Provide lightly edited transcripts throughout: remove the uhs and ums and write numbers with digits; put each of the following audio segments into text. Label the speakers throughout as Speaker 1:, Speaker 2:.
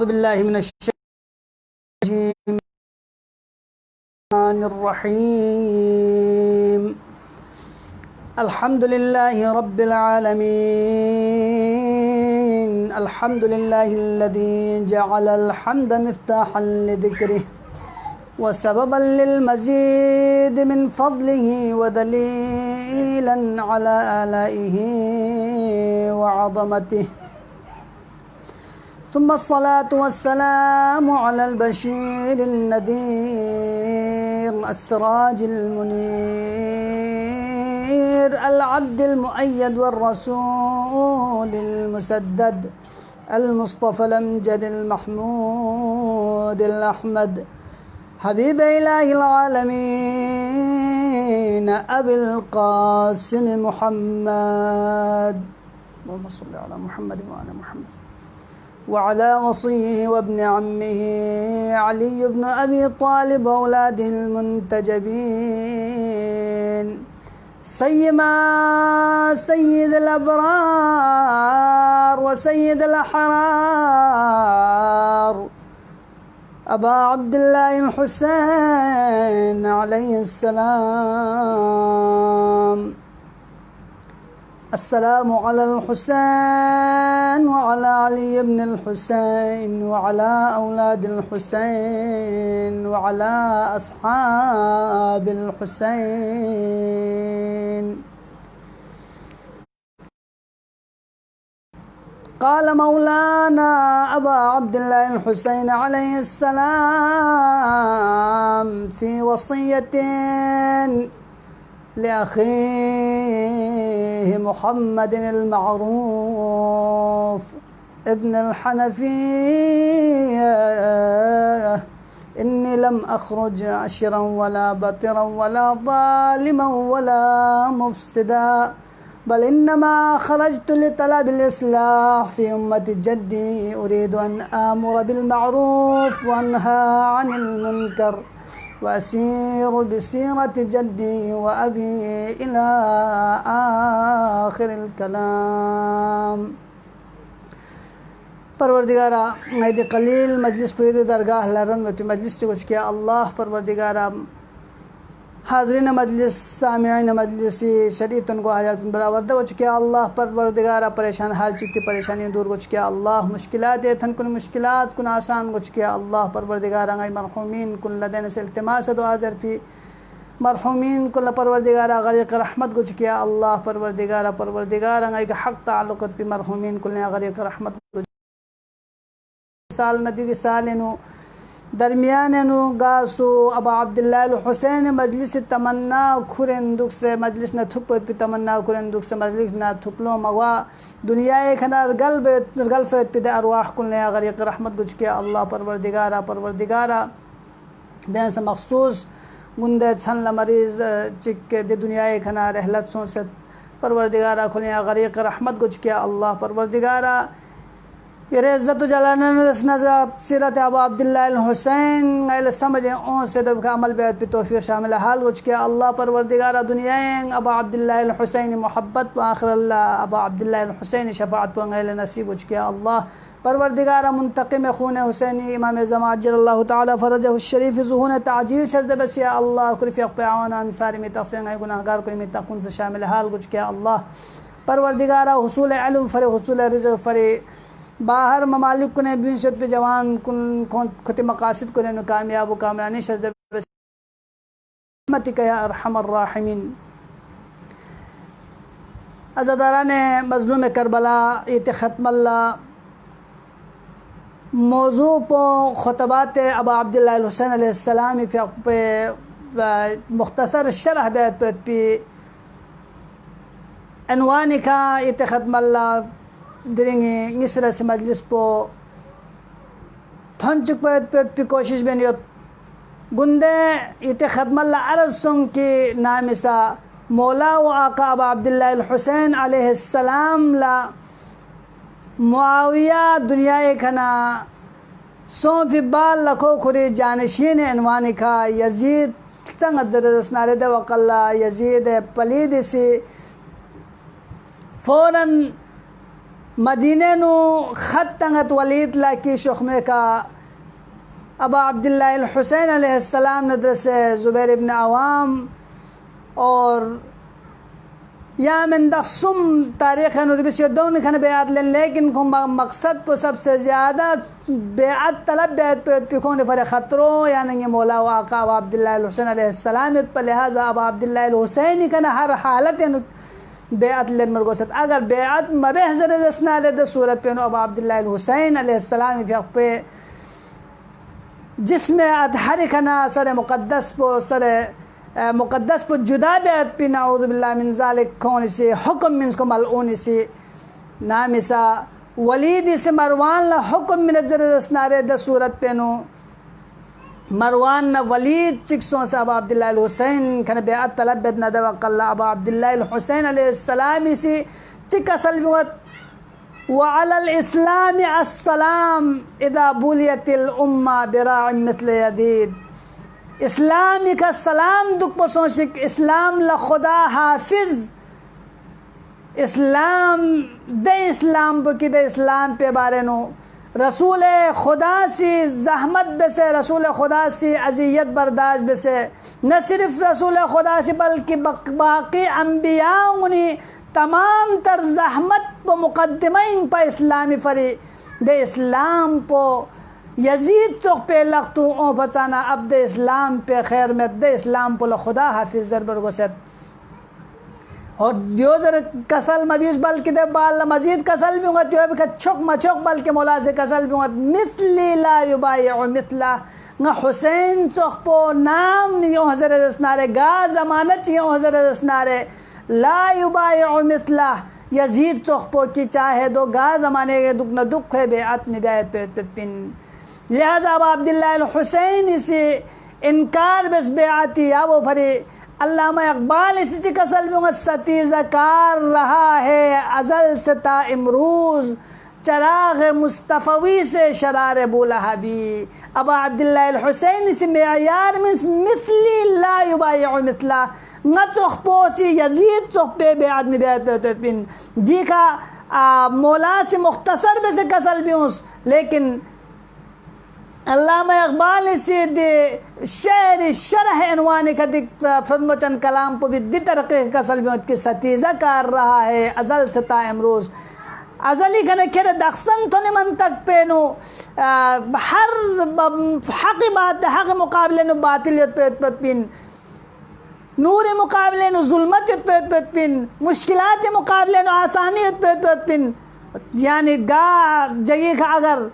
Speaker 1: बिल्लाहि मिनश्शैतानिर्रजीम। अल्हम्दुलिल्लाहि रब्बिल आलमीन। अल्हम्दुलिल्लाहिल्लज़ी जअलल हम्दा मिफ्ताहन लिज़िक्रिहि व सबबन लिल मज़ीद मिन फ़ज़लिहि व दलीलन अला आलाइहि व अज़मतिहि। थुम्मा अस्सलातु वस्सलामु अलल बशीरिन नज़ीर अस्सिराजिल मुनीर अल अब्दिल मुअय्यद वर रसूलिल मुसद्दद अल मुस्तफ़ल अमजदिल महमूदिल अहमद हबीब इलाहिल आलमीन अबिल क़ासिम मुहम्मद अल्लाहुम्मा सल्लि अला मुहम्मद व अला मुहम्मद वअला वसीय्यिहि वब्न अम्मिहि अली इब्न अबी तालिब औलादिहिल मुंतजबीन सय्यिमा सय्यिदुल अबरार व सय्यिदुल अहरार अबा अब्दुल्लाहिल हुसैन अलैहिस्सलाम। अस्सलामु अलल हुसैन व अला अली इब्निल हुसैन व अला औलादिल हुसैन व अला अस्हाबिल हुसैन। क़ाल मौलाना अबा अब्दुल्लाहिल हुसैन अलैहिस्सलाम फ़ी वसिय्यतिन लिअख़ीहि मुहम्मदिल मअरूफ़ इब्निल हनफ़िय्या इन्नी लम अख़रुज अशिरन वला बतिरन वला ज़ालिमन वला मुफ़सिदा बल इन्नमा ख़रजतु लितलबिल इस्लाह फ़ी उम्मति जद्दी उरीदु अन आमुर बिल मअरूफ़ व अन्हा अनिल मुनकर वसीरु बिसीरति जद्दी व अबी इला आखिरिल कलाम। परवरदिगारा ऐद कलील मजलिस पूरी दरगाह लरन वती मजलिस कुछ किया अल्लाह परवरदिगारा हाज़रीन मजलिस सामिईन मजलिसी शरीतन को हाजत बराबर दो चुके अल्लाह परवरदिगारा परेशान हाल चित्ती परेशानी दूर को चुके अल्लाह मुश्किलात थन कुन मुश्किलात कुन आसान को चुके अल्लाह परवरदिगारा गई मरहुमीन कुन लदैन से इल्तिमास दुआ ज़रफ़ी मरहुमीन कुल परवरदिगारा गरीक़ रहमत को चुके अल्लाह परवरदिगारा गई के हक़ ताल्लुक़त भी मरहुमीन कुल गरीक़ रहमत को साल नदी के सालनु दरमियाननु गासु अबा अब्दुल्लाहिल हुसैन मजलिस तमन्ना खुरेंदुक से मजलिस न थुक पे तमन्ना खुरेंदुक से मजलिस न थुकलो मवा दुनिया खनार गल्फ पे अरवाह कुल गरीक़ रहमत गुज के अल्लाह परवरदिगारा देन से मखसूस गुंदे छन मरीज चिक दे दुनिया खना रहलत सो से परवरदिगारा खुल गरीक़ रहमत गुज के अल्लाह परवरदिगारा ये इज़्ज़त जलाना सीरत अबा अब्दुल्लाहिल हुसैन गैल समझे ओ से दब का अमल बेत पे तौफीक शामिल हाल कुछ के अल्लाह परवरदिगारा दुनिया अबा अब्दुल्लाहिल हुसैन मोहब्बत व आखिर अल्लाह अबा अब्दुल्लाहिल हुसैन शफाअत पर गैल नसीब कुछ के अल्लाह परवरदिगारा मुंतक़िम खून हुसैनी इमाम ज़मा अज्जलल्लाहु तआला फ़रजहु शरीफ ज़ुहून ताजील शज़द बस या अल्लाह कुरफ़िक़ पे आवान अंसारी में तक़सीम है गुनाहगार को में तक़ुन से शामिल हाल कुछ के अल्लाह परवरदिगारा हुसूल इल्म फरे हुसूल रिज़्क़ फरे बाहर ममालिक को ने बिनशत पे जवान कुन खुति मकासिद को ने कामयाब व कामरानी शज़द रहमतिक या अरहमर राहिमीन। अज़ादारान मज़लूम करबला इत ख़त्मल्ला मौजू पो खुतबात अबा अब्दुल्लाहिल हुसैन अलैहिस्सलाम पे मुख्तसर शरह बैत पे अनवानी का इत ख़त्मल्ला दिरेंगे मिस्र से मजलिस पो थन चुक पे कोशिश बन गुंदे इते खदमल्ला अरज़ सुंग की नामिसा मौला व आका अबा अब्दुल्लाहिल हुसैन अलैहिस्सलाम ला मुआविया दुनिया खना सोफ़ बाल लखो खुरी जानशीन अनवानी का यजीद संग जरदसनारे दे वक़ल्ला यजीद पलीद से फ़ौरन मदीने नु खत तंगत वलीद ला की शुखमे का अबा अब्दुल्लाह अल हुसैन अलैहिस्सलाम नदरसे ज़ुबैर इब्न अवाम और या मन दसुम तारीख़ नुरबिस दोन खन बेअत लेकिन मकसद को सबसे ज़्यादा बेअत तलब बेअत पे पिकोने पर ख़तरों यानी मौला व आका अबा अब्दुल्लाह अल हुसैन अलैहिस्सलाम पर लिहाजा अबा अब्दुल्लाह अल हुसैन कन हर हालत बेअत लेन मरगोसत अगर बेअत मबे हज़र जसना ले द सूरत पे नो अबा अब्दुल्लाह अल हुसैन अलैहिस्सलाम पे जिसमें अधहर खना सर मुक़द्दस पो सर मुक़द्दस पो जुदा बेअत पी नाऊज़ु बिल्लाह मिन ज़ालिक कौन से हुक्म मिन को मलऊन से नामिसा वलीद से मरवान ला हुक्म मिन जरसनारे द सूरत पे नो मरवान न वलीद चिक्सों से अबा अब्दुल्लाह अल हुसैन खन बेअत तलब बेद न दवक़ल्ला अबा अब्दुल्लाह अल हुसैन अलैहिस्सलाम से चिक असल बिवत वअलल इस्लाम अस्सलाम इदा बुलियतिल उम्मा बिराअ मिथल यदीद इस्लाम का सलाम दुख पसोशिक इस्लाम ला खुदा हाफिज इस्लाम दे इस्लाम की दे इस्लाम पे बारे नो रसूल खुदा से जहमत बेसे रसूल खुदा से अजियत बर्दाश्त बेसे न सिर्फ रसूल खुदा से बल्कि बाकी अम्बिया उन्हीं तमाम तर जहमत को मुकद्दमीन पर इस्लामी फरी दे इस्लाम को यजीद चौक पे लगतू ओ बचाना अब दे इस्लाम पे खैर में दे इस्लाम को खुदा हाफिज ज़रबर गोसत और दियोजर कसल मबीज बल्कि दे बाल मजीद कसल भी होगा त्यो भी छुक मचुक बल्कि मौला से कसल भी होगा मिथली ला युबायउ मिथला न हुसैन चौक पो नाम यो हज़रत जसनारे गा ज़मानत यो हज़रत जसनारे ला युबायउ मिथला यजीद चौक पो की चाहे दो गा ज़माने के दुख न दुख है बेअत में बेअत पे पिन लिहाजा अबा अब्दुल्लाह अल हुसैन से इनकार बस बेअती या वो फरी अल्लामा इकबाल इसी कसल में सतीज़ा कार रहा है अज़ल से ता इमरूज़ चराग़ मुस्तफ़वी से शरार बुलहबी अबा अब्दुल्लाह अल हुसैन से मेयार में मिथली ला युबायउ मिथला न चौखपोसी यजीद चौख पे बे आदमी बेअत बिन जी का मौला से मुख्तसर में से कसल भी उस लेकिन अल्लामा इकबाल से दे शेर शरह अनवानी का दिक फरमचन कलाम को भी दी तरक़े कसल में उसकी सतीज़ा कर रहा है अज़ल से ता इमरूज़ अज़ली खने खेरे दख्सन तो नहीं मन तक पे नो हर हक़ बात हक़ मुकाबले नो बातिलियत पे पिन नूर मुकाबले नो जुल्मत पे पिन मुश्किलात मुकाबले नो आसानी पे पिन यानी गा जगह का अगर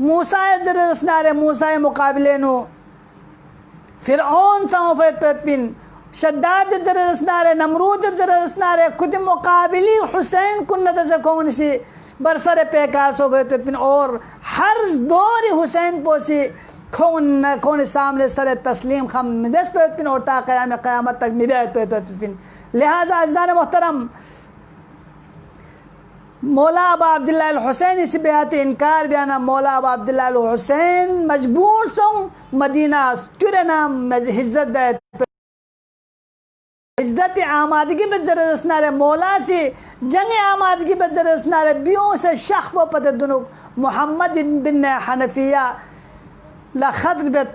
Speaker 1: मूसा जरसनारे मूसा मुकाबले नो फ़िरऔन साफ़त पिन शद्दाद जरसनारे नमरूद जरसनारे खुद मुकाबली हुसैन कुन्नत से कौन सी बरसर पेकार सोफत पिन और हर दौर हुसैन पोसी कौन सामने सर तस्लीम खम मिबस पिन और ता क़यामत तक मिबैत पिन लिहाजा अज़ान मोहतरम मौला अबा अब्दुल्लाह अल हुसैन इस बेहत इनकार बयाना मौला अबा अब्दुल्लाह अल हुसैन मजबूर सों मदीना क्यों हिजरत बैत हिजरत आमादगी में जरसनारे मौला से जंग आमादगी में जरसनारे बियों से शख व पद दुनुक मोहम्मद बिन हनफिया लखत बेत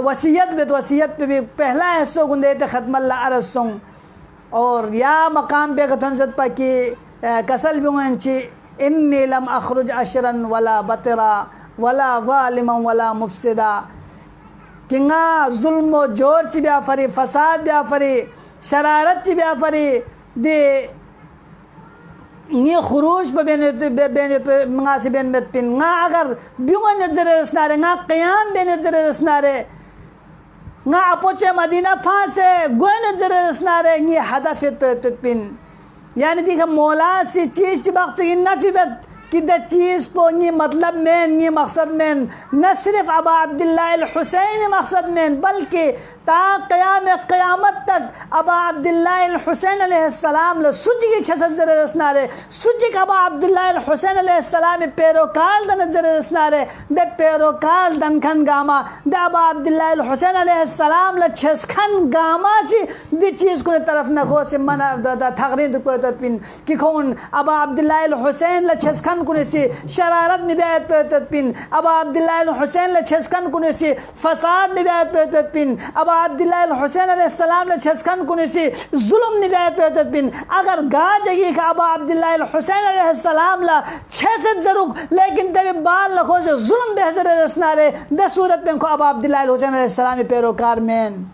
Speaker 1: वसीयत पे भी पहला हिस्सों गुंदे थे ख़त्म अरसों और या मकाम पे कथन पा कि कसल बिंची इन्नी लम अखरुज अशरन वला बतरा वला ज़ालिमा वला मुफसिदा किंगा जुल्म जोर ची ब्याफरी फसाद ब्याफरी शरारत ची ब्याफरी दे ये खुरूज पे बेन पे मंगासी बेन बेत पिन nga अगर बिंगन जरसनारे nga क़याम बेन जरसनारे nga अपोचे मदीना फासे गोन जरसनारे ये हदफ पे पिन यानी देखा मौला से चीज़ वक्त की नफ़ी बत कि द चीज़ पो ये मतलब में ये मकसद में न सिर्फ अबा अब्दुल्लाह अल हुसैन मकसद में बल्कि ता क़यामत तक अबा अब्दुल्लाह अल हुसैन अलैहिस्सलाम ल सुजी छसद जरसनारे सुजी अबा अब्दुल्लाह अल हुसैन अलैहिस्सलाम पेरोकाल दन जरसनारे द पेरोकाल दन खन गामा द अबा अब्दुल्लाह अल हुसैन अलैहिस्सलाम ल छसखन गामा से द चीज़ को तरफ न को से मन द तगरीद को तपिन कि कौन अबा अब्दुल्लाह अल हुसैन ल छसखन को से शरारत में बैत पे तपिन अबा अब्दुल्लाह अल हुसैन ल छसखन को से फसाद में बैत पे तपिन अबा अब्दुल्लाह अल हुसैन अलैहिस्सलाम ल छसखन को से जुल्म में बैत पे तपिन अगर गा जगी का अबा अब्दुल्लाह अल हुसैन अलैहिस्सलाम ल छसद जरूर लेकिन तब बाल लखो से जुल्म बेहतर रसनारे द सूरत में को अबा अब्दुल्लाह अल हुसैन अलैहिस्सलाम पेरोकार में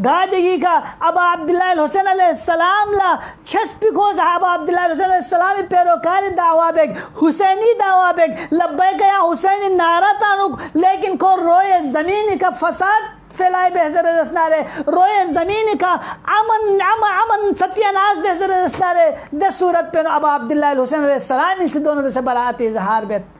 Speaker 1: गाजगी का अबा अब्दुल्लाह अल हुसैन अलैहिस्सलाम ला छस्पी को अबा अब्दुल्लाह अल हुसैन अलैहिस्सलाम पेरोकार दावा बेग हुसैनी दावा बेग लब्बैक या हुसैनी नारा तानुक लेकिन को रोए ज़मीन का फसाद फैलाए बेहतर रसनारे रोए ज़मीन का अमन सत्यानाश बेहतर रसनारे द सूरत पे अबा अब्दुल्लाह अल हुसैन अलैहिस्सलाम से दोनों से बरात इजहार बेत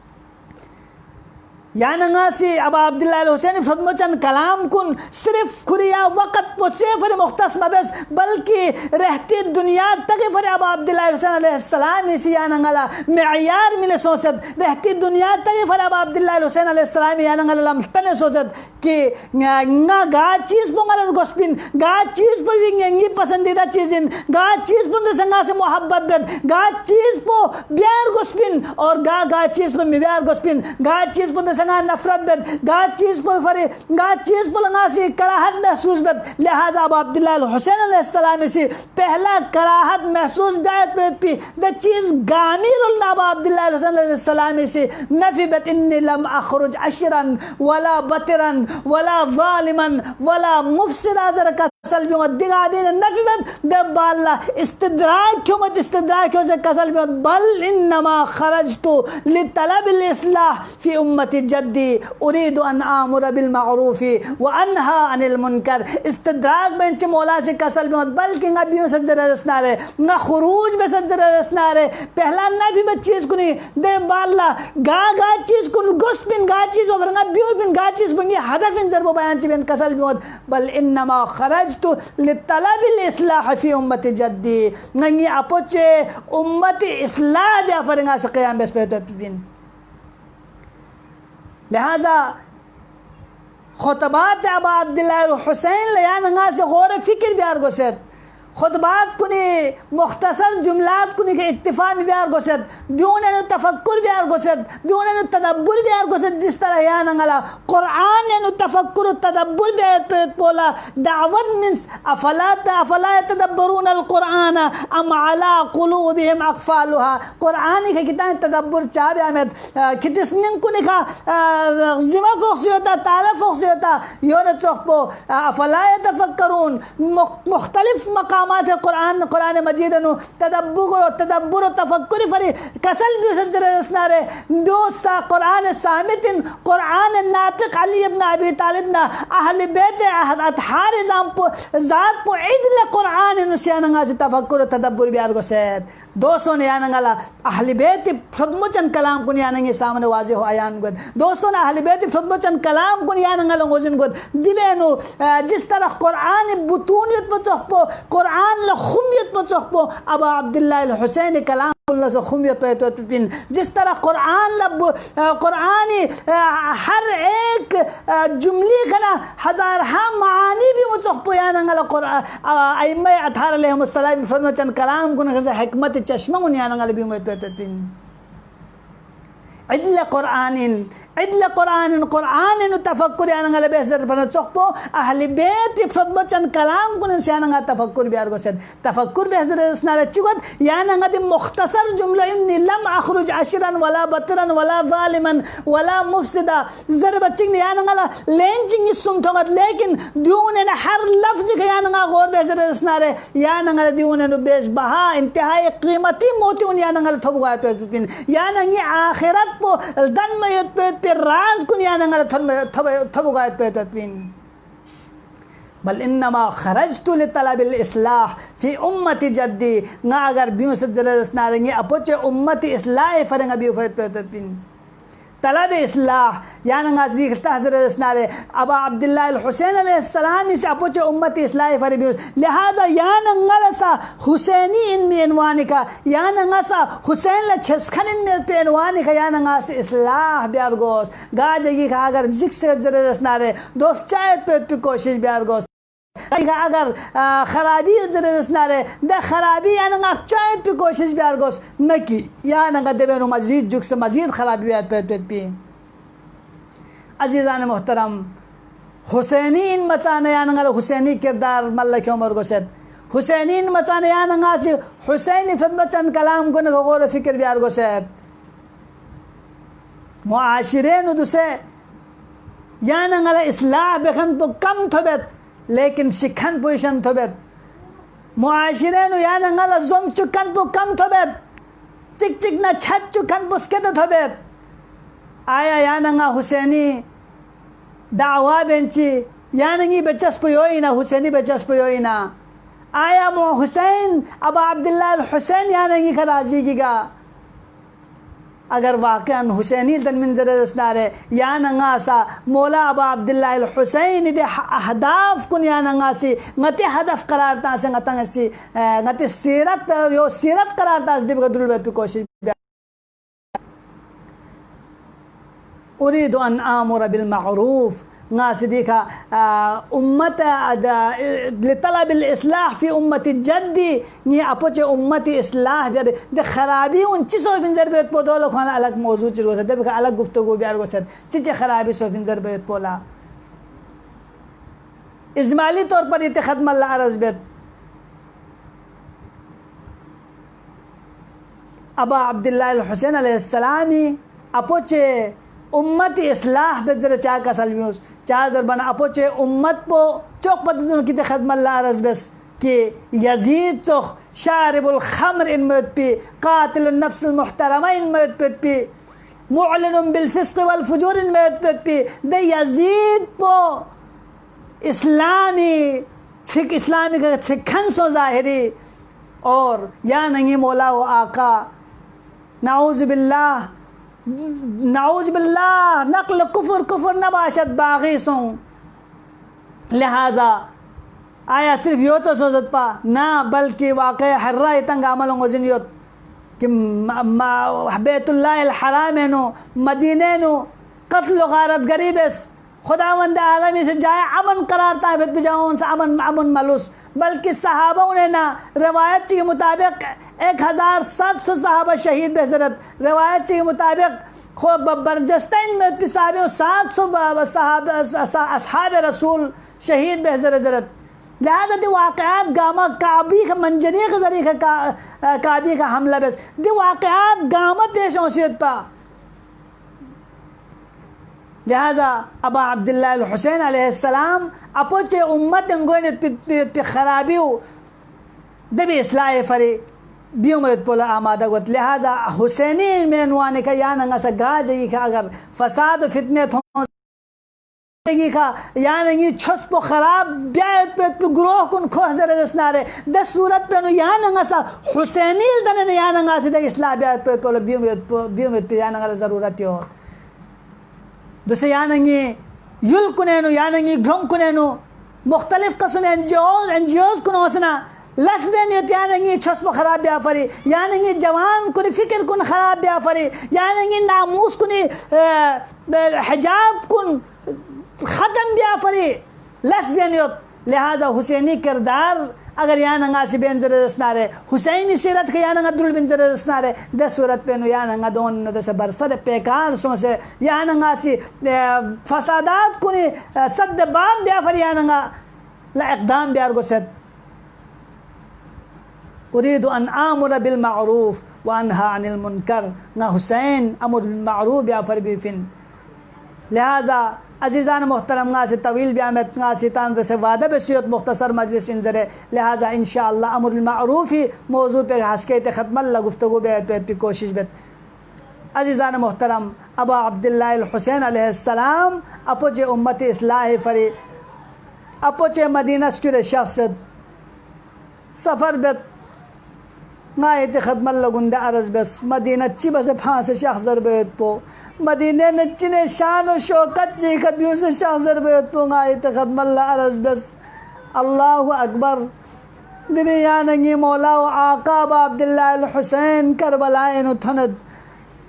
Speaker 1: यानंगासी अबा अब्दुल्लाह अल हुसैन फदमचन कलाम कुन सिर्फ खुरिया वक़्त पुछे फर मुख्तस मबस बल्कि रहती दुनिया तक फर अबा अब्दुल्लाह अल हुसैन अलैहिस्सलाम इसी यानंगला मेयार मिले सोचत रहती दुनिया तक फर अबा अब्दुल्लाह अल हुसैन अलैहिस्सलाम यानंगला लम तने सोचत कि ना गा चीज़ पोंगल गोस्पिन गा चीज़ पो विंगी पसंदीदा चीज़िन गा चीज़ पो संगा से मोहब्बत बेद गा चीज़ पो प्यार गोस्पिन और गा चीज़ पो प्यार गोस्पिन गा चीज़ पो संगा नफरत बेद गा चीज़ पो फरे गा चीज़ पो लंगा से कराहत महसूस बेद लिहाजा अबा अब्दुल्लाह अल हुसैन अलैहिस्सलाम से पहला कराहत महसूस बेद बेद पी द चीज़ गामीरुल अबा अब्दुल्लाह अल हुसैन अलैहिस्सलाम से नफी बेद इन्नी लम अखरुज अशरन वला बतरन वला ज़ालिमन वला मुफसिदा जरा कसल में दिगाबीन नफी बेद दबाला इस्तिद्राक क्यों मत इस्तिद्राक क्यों से कसल में बल इन्नमा खरजतु लितलबिल इस्लाह फी उम्मती जद्दी उरीदु अन आमुर बिल मारूफी व अनहा अनिल मुनकर इस्तिद्राक बेंच मौला से कसल में बल्कि नबियों से जरसनारे न खुरूज में से जरसनारे पहला नफी बेद चीज़ को नहीं दबाला गा चीज़ को गोस्पिन गा चीज़ वरंगा बियो बिन गा चीज़ बंगी हदफ इन जरबो बयान चिबन कसल में बल इन्नमा खरजतु लितलबिल इस्लाह फी उम्मती जद्दी नंगी अपोचे उम्मती इस्लाह बिया फरंगा से क़याम बेस पे दिन लिहाजा खुतबात अबा अब्दुल्लाह अल हुसैन लयानंगा से गौर फिक्र बियार गोसेत खुतबात कुनी मुख्तसर जुमलात कुनी के इक्तिफा में बियार गोसेत दियोने नु तफक्कुर बियार गोसेत दियोने नु तदब्बुर बियार गोसेत जिस तरह यानंगला कुरान ने नु तफक्कुर तदब्बुर बियार पे बोला दावत मींस अफला यतदब्बरून अल कुरान अम अला कुलूबिहिम अक़फालुहा कुरान के किताब तदब्बुर चाबे अहमद कितस्निन कुनी का जिमा फोक्सी होता ताला फोक्सी होता योने चोकपो अफला यतफक्करून मुख्तलिफ मकामात है कुरान मजीद नु तदब्बुर तफक्कुर फरी कसल भी सजरसनारे दोसा कुरान सामितिन कुरान नातिक अली इब्न अबी तालिब ना अहले बैत अतहार ज़ात पो इदल कुरान नसियानंगा से तफक्कुर तदब्बुर बियार गोसेत दोस्तों ने यानंगला अहले बैत फदमुचन कलाम कुन यानंगे सामने वाजे हो आयान गोद दोस्तों ने अहले बैत फदमुचन कलाम कुन यानंगला गोजन गोद दिबेनु जिस तरह कुरान बुतूनियत पचपो कुरान ल खुमियत पचपो अबा अब्दुल्लाह अल हुसैन कलाम अल्लाह से खुमियत पे तो पिन जिस तरह कुरान कुरानी हर एक जुमले का हजार मानी भी मुचपो यानंगला कुरान अइम्मा अथार अलैहिस्सलाम फरमाचन कलाम कुन हिकमत चश्मा कुन यानंगला भी तो पिन इदल कुरान तफक्कुर यानंगला बेसर पर चोकपो अहले बैत फदमचन कलाम कुन यानंगा तफक्कुर बियार गोसेत तफक्कुर बेसर स्नारे चिगत यानंगा दि मुख्तसर जुमला इन्नी लम अखरुज अशरन वला बतरन वला ज़ालिमन वला मुफसिदा जर बच्चिंग यानंगला लेंजिंग सुम थोगत लेकिन दियोने हर लफ्ज के यानंगा गौर बेसर स्नारे यानंगला दियोने बेस बहा इंतहाई कीमती मोती उन यानंगला थोबगा तो यानंगी आखिरत पो दन में पे राज कुन यानंगला थबगा पे बल इन्नमा खरजतु लितलबिल इस्लाह फी उम्मती जद्दी ना अगर बियो से जरस नारेंगे अपोचे उम्मती इस्लाह फरेंगे बियो पिन तलब इस्लाह यान गाजरी करता हजरत नारे अबा अब्दुल्लाह अल हुसैन अलैहिस्सलाम इस अपोचे उम्मती इस्लाह फरे बियो लिहाजा यान गलसा हुसैनी इन में इनवानी का यान गसा हुसैन ल छसखन इन में पे इनवानी का यान गास इस्लाह बियार गोस गाजगी का अगर जिक से जरस नारे दो चायत पे कोशिश बियार गोस अगर खराबी जरस नारे द खराबी यान चायत पे कोशिश बियार गोस न की यान देवेनो मजीद जुक से मजीद खराबी बियार पे अजीज़ान मोहतरम हुसैनी इन मचाने यान हुसैनी किरदार मल्ल क्यों मर गोसत हुसैनी इन मचाने यान हुसैनी खिदमतन कलाम गुन गौर फिक्र बियार गोसत मुआशिरे नुदुसे यान इस्लाह बेखन पो कम थोबेत लेकिन शिखन पोजिशन थोबेत मुआशिरे नु यान जोम चुकन पो कम थोबेत चिक चिक न छत चुकन पुस्के तो थोबेत आया यान हुसैनी दावा बेंची यानंगी बचस पोयोई ना हुसैनी बचस पोयोई ना आया मो हुसैन अबा अब्दुल्लाह अल हुसैन यानंगी खराजी की गा अगर वाक़अन हुसैनी तनमिन जरस नारे यान सा मौला अबा अब्दुल्लाह अल हुसैन दे अहदाफ कुन यान सी गते हदफ करारता से गतंगसी गते सीरत यो सीरत करारता से दिबगदुल बेत कोशिश उरीदु अन आमुर बिल मारूफ नासिदिका उम्मत लितलबिल इस्लाह फी उम्मती जद्दी नी अपोचे उम्मती इस्लाह बियार दे खराबी उन चिसो बिंजर बेत पोदोलो खाना अलग मौजू चिरो से दे अलग गुफ्तगू बियार को सद चिचे खराबी सो बिंजर बेत पोला इजमाली तौर पर इते खत्म अल्लाह अर्ज बेत अबा अब्दुल्लाह अल हुसैन अलैहिस्सलामी अपोचे उम्मत इस्लाह बेजर चा का सलम्यूस चा जरबन अपोचे उम्मत पो चौक पतुन की खदमत ला अर्ज बस कि यजीद तो शारिबुल खम्र इन मत पे कातिल नफ्स अल मुहतरमा इन मत पे मुअलिन बिल फिस्क वल फुजूर इन मत पे दे यजीद पो इस्लामी सिख इस्लामी का सिखन सो जाहिरी और या नहीं मौला व आका नाउज़ बिल्लाह नकल कुफर कुफर नबाशत बागी सो लिहाजा आया सिर्फ यो तो सोचत पा ना बल्कि वाक़ हर्रा तंग अमल गजिनियत कि बैतुल्लाह अल हराम नो मदीने नो कत्ल गारत गरीबस खुदावंद आलमी से जाए अमन करारता है बेत जाओ से अमन अमन मलूस बल्कि सहाबाओं ने ना रवायत के मुताबिक 1700 सहाबा शहीद बेहजरत रवायत के मुताबिक खूब बरजस्तीन में पिसाबे 700 असहाब रसूल शहीद बेहजरत लिहाजा दे वाक़यात गामा काबी का मंजरी के ज़रिए काबी का हमला बस दे वाक़यात गामा पेश औसियत पा लिहाजा अबा अब्दुल्लाह अल हुसैन अलैहिस्सलाम अपोचे उम्मत अंगोने पे खराबी दबी इस्लाह फरे बियो में पोला आमादा गत लिहाजा हुसैनी मेनवाने का यान अंगा सा गाजी का अगर फसाद फितने थो का यानी छस पो खराब ब्यात पे ग्रोह कुन खोर जरे जसनारे द सूरत पे नो यान अंगा सा हुसैनी दने यान अंगा से द इस्लाह ब्यात पे पोला बियो में पे यान अंगा जरूरत हो दूसरे यानंगी युल कुनेनु यानंगी ग्रोम कुनेनु मुख्तलिफ कस्म एनजीओज कुन होसना लस्बियनियत यानंगी छस्प खराब ब्याफरी यानंगी जवान कुन फिक्र कुन खराब ब्याफरी यानंगी नामूस कुन हिजाब कुन ख़त्म ब्याफरी लस्बियनियत लिहाजा हुसैनी किरदार अगर यानंगा से बेन जरसनारे हुसैनी सीरत के यानंगा अब्दुल बिन जरसनारे द सूरत पे नो यानंगा दोन न से बरसद पेकार सो से यानंगा से फसादात कुनी सद बाब ब्याफर यानंगा ला इक़दाम ब्यार को सद उरीदु अन आमुर बिल मारूफ व अनहा अनिल मुनकर ना हुसैन अमर बिल मारूफ ब्याफर बिफिन लिहाजा अजीज़ान मोहतरम से तवील ब्यामत से तान से वादा बसीत मुख्तसर मजलिस इंजरे लिहाजा इंशाअल्लाह अमर बिल मारूफ ही मौजू पे हंसके ख़त्म गुफ्तगू पे कोशिश बेत अजीज़ान मोहतरम अबा अब्दुल्लाह अल हुसैन अलैहिस्सलाम अपोजे उम्मत इस्लाह फरी अपोचे मदीना स्क्यूरे शख्सत सफ़र बेत नायत खदमत लगुंदे अरज बस मदीना ची बस फांस शख्सर बेत पो मदीने नच्चिने शान व शौकत ची कबियों से शख्सर बेत पो नायत खदमत अरज बस अल्लाह अकबर दुनिया नंगी मौला व आका अब्दुल्लाह अल हुसैन करबलाए नु थनद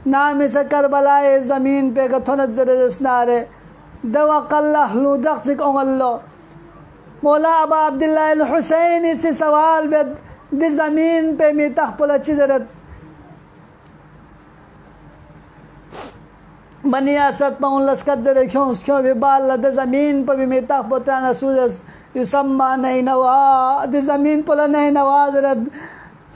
Speaker 1: नाम से करबलाए ज़मीन पे का थनद ज़रदस नारे दवा कल्ला हलू दक्चिक ओंगल्लो मौला अबा अब्दुल्लाह अल हुसैन इसी सवाल बेद दी ज़मीन पे मी तखपुला चिजरत बनी असद पाउन लस्कत दरे क्यों भी बाल द ज़मीन पर भी मी तखपुत्राना सूजस युसम्मा नहीं नवा दी ज़मीन पुला नहीं नवाजरत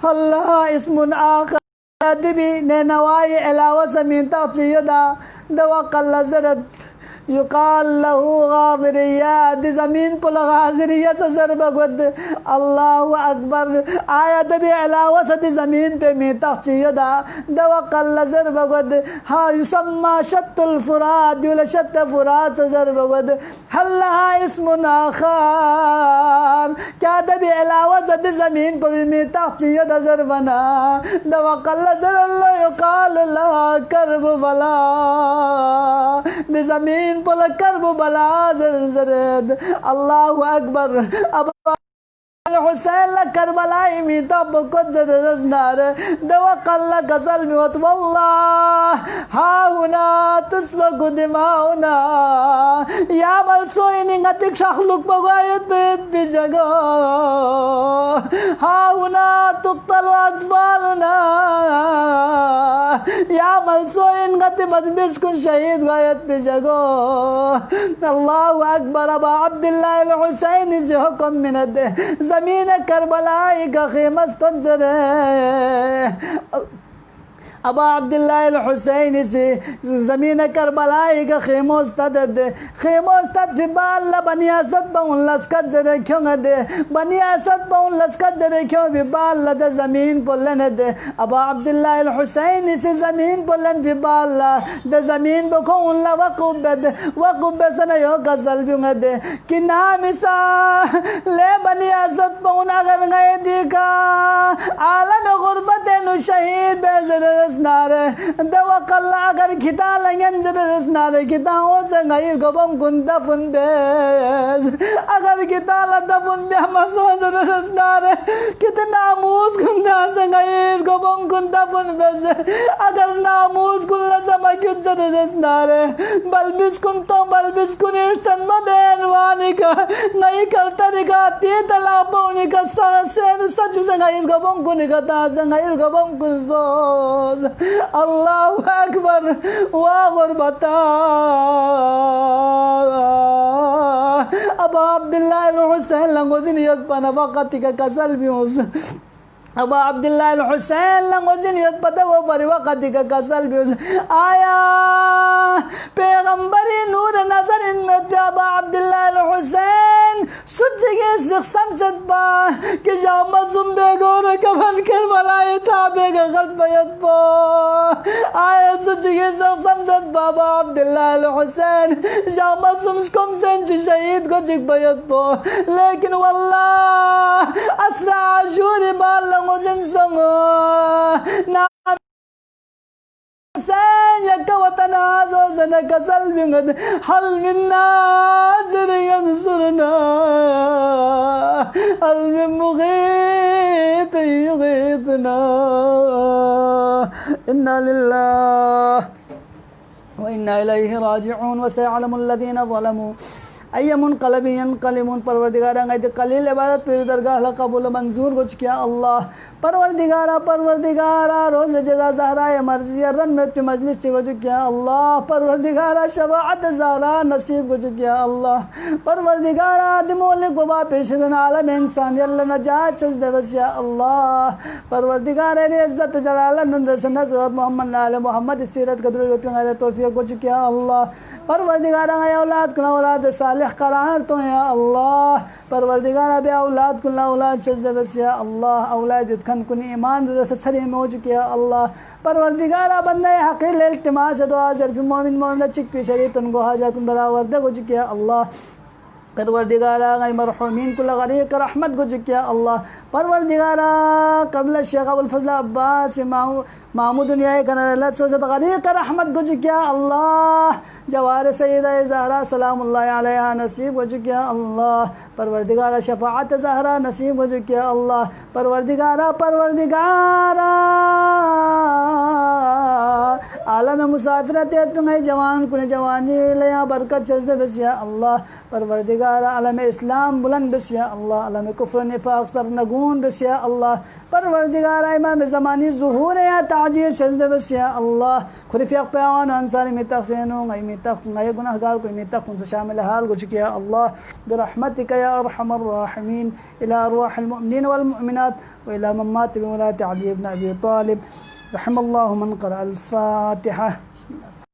Speaker 1: अल्लाह इसमुन आका दिबी ने नवाई अलावा ज़मीन तक चियदा दवा कल्ला ज़रत युकाल लहू गाज़रिया दी ज़मीन पुल गाज़रिया से ज़रबगुद अल्लाहु अकबर आया दबी अलावा से दी ज़मीन पे मी तख्चियदा दवा कल्ला ज़रबगुद हाँ युसम्मा शत्तुल फुरात युल शत्त फुरात से ज़रबगुद हल्ला इसमुन आखर क्या दबी अलावा से दी ज़मीन पे मी तख्चियदा ज़रबना दवा कल्ला ज़रल्ला युकाल लहा करब बला दी ज़मीन पुल करब बला ज़रद अल्लाहु अकबर अब हुसैन ला करबलाई मी तब को जरस नार दवा कल्ला गसल में वत वल्लाह हा हुना तुस्लक दिमाउना या मल सोइनी गतिक शखलुक बगायत बेत बिजगो हा हुना तुक्तल अतफालुना या मल सोइन गति मदबिस कुन शहीद गायत बिजगो अल्लाहु अकबर अबा अब्दुल्लाह अल हुसैन से हुक्म मिनद ज़मीन करबलाई का ख़ीमत तंजर अबा अब्दुल्लाह अल हुसैन से ज़मीन करबलाई का खीमोस्तद फिबाल बनी असद बाउन लस्कत जरे क्यों दे बनी असद बाउन लस्कत जरे क्यों फिबाल लद ज़मीन पुलन दे अबा अब्दुल्लाह अल हुसैन से ज़मीन पुलन फिबाल द ज़मीन बको उन वक़ुब सन यो गसल भी दे कि नाम सा ले बनी असद बाउन अगर गए दिखा आलम गुरबत नु शहीद बेजर नारे दवा कल्ला अगर खिता लंगन जरस नारे खिता हो संगैर गबम गुंदा फुन बेस अगर खिता लदा फुन बे मसो जरस नारे कितना मूस गुंदा संगैर गबम गुंदा फुन बेस अगर नामूस कुल्ला समा क्यों जरस नारे बलबिस कुन इरसन बेन वानी का नहीं करता निका ती तला पौनी का सेन सच संगैर गबम कुन का ता संगैर गबम कुन बोस अल्लाहु अकबर वाह गुरबता अबा अब्दुल्लाह अल हुसैन लंगोज़िनियत पना वक़्त का कसल भी उस अबा अब्दुल्लाह अल हुसैन लंगोज़िनियत पता वो पर वक़्त का कसल भी उस आया पैगंबरी नूर नजर इनमें अबा अब्दुल्लाह अल हुसैन सुजगे समसद बा कि जामा सुम्बे गोर कफन कर मलाए था बेगा गलबयत पो आया सुजगे समसद बाबा अब्दुल्लाह अल हुसैन जामा सुम्सकुम सेंच शहीद को जिकबयत पो लेकिन वल्लाह असरा आशूर बाल लंगो जिन संगो ना हुसैन यक वतन आजो सन कसल बिंगद हल मिन नाज़िर यंसुरना हल मिन मुगीत युगीतना इन्ना लिल्लाह व इन्ना इलैहि राजिऊन व सयअलमुल लज़ीना ज़लमू अय्यमुन क़लबियन कलिमुन परवरदिगारा गैत कलील इबादत तेरी दरगाह ला कबूल मंजूर कुछ किया अल्लाह परवरदिगारा रोज़ जज़ा ज़हरा मर्ज़िया रन में तु मजलिस को किया अल्लाह परवरदिगारा शफ़ाअत ज़हरा नसीब को किया अल्लाह परवरदिगारा आदमोले को बा पेशदन आलम इंसान अल्लाह नजात सजदे बस या अल्लाह परवरदिगारा रे इज्जत जलाल नंद सन्नत मोहम्मद आले मोहम्मद सीरत कदर व तौफीक को किया अल्लाह परवरदिगारा या औलाद को औलाद सालिह करार तो या अल्लाह परवरदिगारा बे औलाद को औलाद सजदे बस या अल्लाह औलाद खन कुन ईमान दस छरी मौज किया अल्लाह परवरदिगारा बंदे हकील इल्तिमास दुआ ज़रफ़ मोमिन मोमिन चिक शरीतन को हाजत बराबर दे को किया अल्लाह परवरदिगारा गई मरहूमीन कुल गरीक रहमत गुज किया अल्लाह परवरदिगारा कबल शेख अबुल फजल अब्बास महमूद दुनिया कनरत सोजत गरीक रहमत गुज किया अल्लाह जवार सैयदा ज़हरा सलामुल्लाह अलैहा नसीब गुज किया अल्लाह परवरदिगारा शफाअत ज़हरा नसीब गुज किया अल्लाह परवरदिगारा आलम मुसाफिरत तुम्हें जवान कुन जवानी लया बरकत सजदे बसिया अल्लाह परवरदिगारा आलम इस्लाम बुलंद बसिया अल्लाह आलम कुफ्र निफाक सरनगून बसिया अल्लाह परवरदिगारा इमाम ज़मानी ज़ुहूर या ताजीर सजदे बसिया अल्लाह खुरिफिक पैवान अंसारी मितक सेनो गई मितक गई गुनाहगार को मितक उनसे शामिल हाल गुज किया अल्लाह बिरहमतिक या अरहमर राहिमीन इला अरवाहिल मुमिनीन वल मुमिनात व इला मम्मात बिवलायत अली इब्न अबी तालिब रहमल्लाहु मन क़रा अल फातिहा।